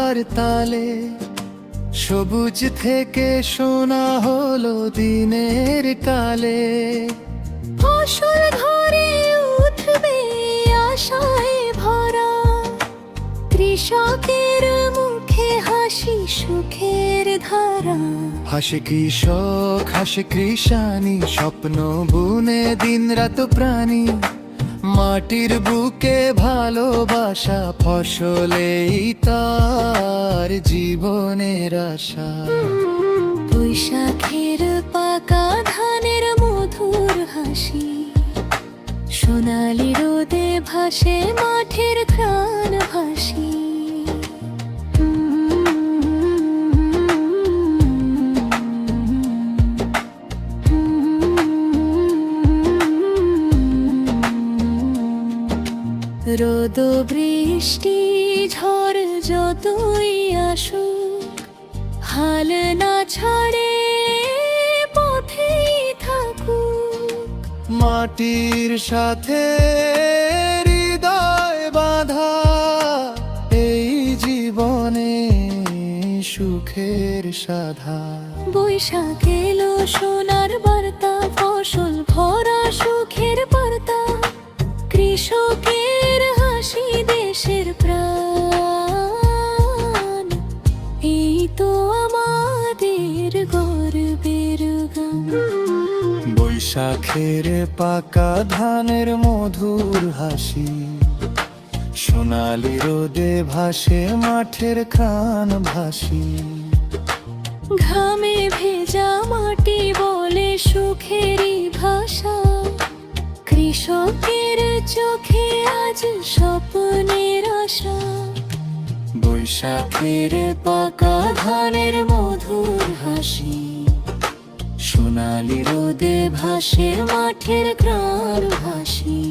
হাওয়ার তালে সবুজ থেকে সোনা হলো দিনের কালে। ফসল ঘরে উঠবে আশায় ভরা, কৃষকের মুখে হাসি সুখের ধারা। হাসে কৃষক হাসে কৃষানি, স্বপ্ন বুনে দিন রাত প্রাণী। মাটির বুকে ভালোবাসা, ফসলেই তার জীবনের আশা। বৈশাখের পাকা ধানের মধুর হাসি, সোনালি রোদে ভাসে মাঠের ঘ্রাণ ভাসি। রোদ বৃষ্টি ঝড় যতই আসুক, হাল না ছাড়ে পথেই থাকুক। মাটির সাথে হৃদয় বাঁধা, এই জীবনে সুখের সাধা। বৈশাখ এলো সোনার বার্তা, ফসল ভরা সুখের বার্তা। কৃষকের হাসি দেশের প্রাণ, এই তো আমাদের গর্বের গান। বৈশাখের পাকা ধানের মধুর হাসি, সোনালি রোদে ভাসে মাঠের ঘ্রাণ ভাসি। ঘামে ভেজা মাটি বলে সুখেরই ভাষা, কৃষকের চোখে আজ স্বপ্নের আশা। বৈশাখের পাকা ধানের মধুর হাসি, সোনালি রোদে ভাসে মাঠের ঘ্রাণ ভাসি।